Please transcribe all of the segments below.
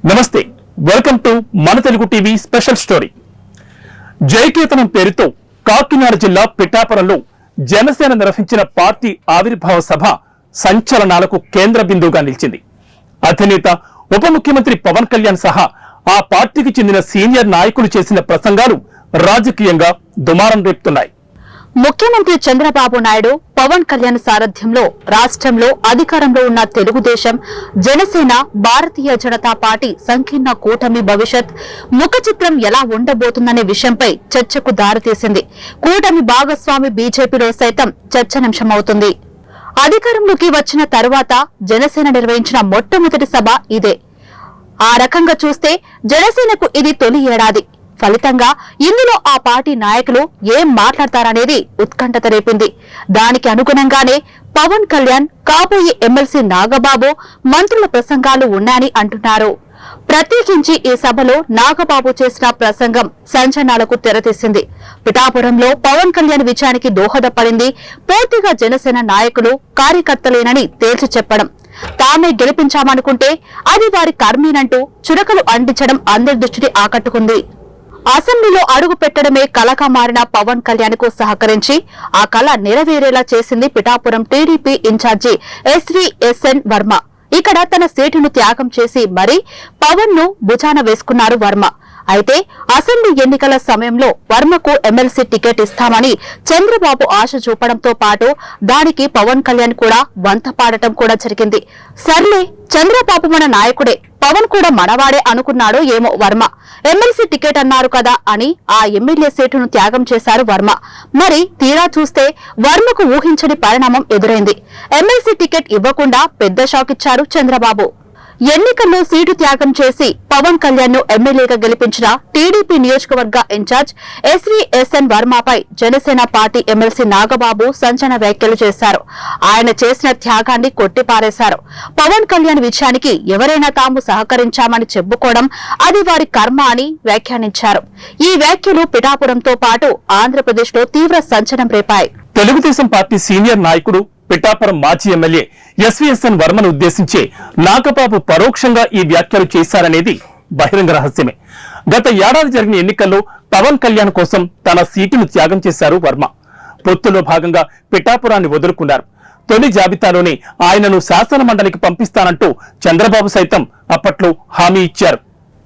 నమస్తే, welcome to మన Telugu TV special story. జయకేతనం పేరుతో కాకినాడ జిల్లా పిఠాపురంలో జనసేన నిర్వహించిన పార్టీ ఆవిర్భావ సభ సంచలనాలకు కేంద్ర బిందువుగా నిలిచింది. అధినేత ఉప ముఖ్యమంత్రి పవన్ కళ్యాణ్ సహా ఆ పార్టీకి చెందిన సీనియర్ నాయకులు చేసిన ప్రసంగాలు రాజకీయంగా దుమారం రేపుతున్నాయి. ముఖ్యమంత్రి చంద్రబాబు నాయుడు పవన్ కళ్యాణ్ సారథ్యంలో రాష్ట్రంలో అధికారంలో ఉన్న తెలుగుదేశం, జనసేన, భారతీయ జనతా పార్టీ సంకీర్ణ కూటమి భవిష్యత్ ముఖ చిత్రం ఎలా ఉండబోతుందనే విషయంపై చర్చకు దారితీసింది. కూటమి భాగస్వామి బీజేపీలో సైతం చర్చనీయాంశమవుతుంది. అధికారంలోకి వచ్చిన తరువాత జనసేన నిర్వహించిన మొట్టమొదటి సభ ఇదే. ఆ రకంగా చూస్తే జనసేనకు ఇది తొలి ఏడాది. ఫలితంగా ఇందులో ఆ పార్టీ నాయకులు ఏం మాట్లాడతారనేది ఉత్కంఠత రేపింది. దానికి అనుగుణంగానే పవన్ కళ్యాణ్, కాబోయే ఎమ్మెల్సీ నాగబాబు, మంత్రుల ప్రసంగాలు ఉన్నాయని అంటున్నారు. ప్రత్యేకించి ఈ సభలో నాగబాబు చేసిన ప్రసంగం సంచలనాలకు తెరతీసింది. పిఠాపురంలో పవన్ కళ్యాణ్ విజయానికి దోహదపడింది పూర్తిగా జనసేన నాయకులు, కార్యకర్తలేనని తేల్చి చెప్పడం, తామే గెలిపించామనుకుంటే అది వారి కర్మేనంటూ చురకలు అంటించడం అందరి దృష్టిని ఆకట్టుకుంది. అసెంబ్లీలో అడుగు పెట్టడమే కలగా మారిన పవన్ కళ్యాణ్ కు సహకరించి ఆ కళ నెరవేరేలా చేసింది Pithapuram TDP incharge SVSN Varma. ఇక్కడ తన సీటును త్యాగం చేసి మరీ పవన్ ను భుజాన వేసుకున్నారు వర్మ. అయితే అసెంబ్లీ ఎన్నికల సమయంలో వర్మకు ఎమ్మెల్సీ టికెట్ ఇస్తామని చంద్రబాబు ఆశ చూపడంతో పాటు దానికి పవన్ కళ్యాణ్ కూడా వంత పాడటం కూడా జరిగింది. సర్లే, చంద్రబాబు మన నాయకుడే, పవన్ కూడా మనవాడే అనుకున్నాడో ఏమో వర్మ. ఎమ్మెల్సీ టికెట్ అన్నారు కదా అని ఆ ఎమ్మెల్యే సీటును త్యాగం చేశారు వర్మ. మరి తీరా చూస్తే వర్మకు ఊహించని పరిణామం ఎదురైంది. ఎమ్మెల్సీ టికెట్ ఇవ్వకుండా పెద్ద షాక్ ఇచ్చారు చంద్రబాబు. ఎన్నికల్లో సీటు త్యాగం చేసి పవన్ కళ్యాణ్ ను ఎమ్మెల్యేగా గెలిపించిన టీడీపీ నియోజకవర్గ ఇన్ఛార్జ్ ఎస్వీఎస్ఎన్ వర్మపై జనసేన పార్టీ ఎమ్మెల్సీ నాగబాబు సంచలన వ్యాఖ్యలు చేశారు. ఆయన చేసిన త్యాగాన్ని కొట్టిపారేశారు. పవన్ కళ్యాణ్ విజయానికి ఎవరైనా తాము సహకరించామని చెప్పుకోవడం అది వారి కర్మ అని వ్యాఖ్యానించారు. ఈ వ్యాఖ్యలు పిఠాపురంతో పాటు ఆంధ్రప్రదేశ్ లో తీవ్ర సంచలనం రేపాయి. తెలుగుదేశం పార్టీ సీనియర్ నాయకుడు, పిఠాపురం మాజీ ఎమ్మెల్యే ఎస్వీఎస్ఎన్ వర్మను ఉద్దేశించి నాగబాబు పరోక్షంగా ఈ వ్యాఖ్యలు చేశారనేది బహిరంగ రహస్యమే. గత ఏడాది జరిగిన ఎన్నికల్లో పవన్ కళ్యాణ్ కోసం తన సీటును త్యాగం చేశారు వర్మ. పొత్తులో భాగంగా పిఠాపురాన్ని వదులుకున్నారు. తొలి జాబితాలోనే ఆయనను శాసన మండలికి పంపిస్తానంటూ చంద్రబాబు సైతం అప్పట్లో హామీ ఇచ్చారు.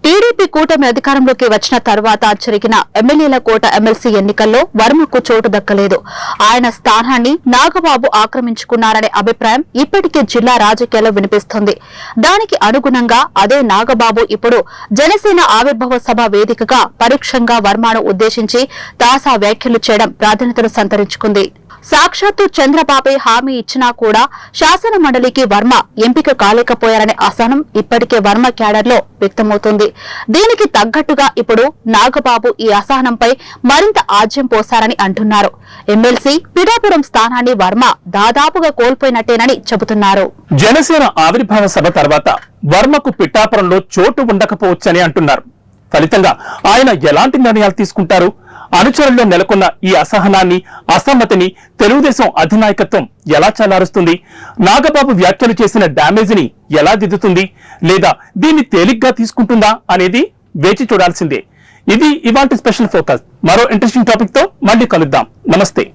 టీడీపీ కూటమి అధికారంలోకి వచ్చిన తర్వాత జరిగిన ఎమ్మెల్యేల కోట ఎమ్మెల్సీ ఎన్నికల్లో వర్మకు చోటు దక్కలేదు. ఆయన స్థానాన్ని నాగబాబు ఆక్రమించుకున్నారనే అభిప్రాయం ఇప్పటికే జిల్లా రాజకీయాల్లో వినిపిస్తోంది. దానికి అనుగుణంగా అదే నాగబాబు ఇప్పుడు జనసేన ఆవిర్భావ సభ వేదికగా పరోక్షంగా వర్మను ఉద్దేశించి తాజా వ్యాఖ్యలు చేయడం ప్రాధాన్యతను సంతరించుకుంది. సాక్షాత్తు చంద్రబాబే హామీ ఇచ్చినా కూడా శాసన మండలికి వర్మ ఎంపిక కాలేకపోయారనే అసహనం ఇప్పటికే వర్మ క్యాడర్ లో వ్యక్తమవుతుంది. దీనికి తగ్గట్టుగా ఇప్పుడు నాగబాబు ఈ అసహనంపై మరింత ఆజ్యం పోశారని అంటున్నారు. ఎమ్మెల్సీ పిఠాపురం స్థానాన్ని వర్మ దాదాపుగా కోల్పోయినట్టేనని చెబుతున్నారు. జనసేన ఆవిర్భావ సభ తర్వాత వర్మకు పిఠాపురంలో చోటు ఉండకపోవచ్చని అంటున్నారు. ఫలితంగా ఆయన ఎలాంటి నిర్ణయాలు తీసుకుంటారు? అనుచరుల్లో నెలకొన్న ఈ అసహనాన్ని, అసమ్మతిని తెలుగుదేశం అధినాయకత్వం ఎలా చల్లారుస్తుంది? నాగబాబు వ్యాఖ్యలు చేసిన డ్యామేజ్ని ఎలా దిద్దుతుంది? లేదా దీన్ని తేలిగ్గా తీసుకుంటుందా అనేది వేచి చూడాల్సిందే. ఇది ఇవాల్టి స్పెషల్ ఫోకస్. మరో ఇంట్రెస్టింగ్ టాపిక్ తో మళ్ళీ కలుద్దాం. నమస్తే.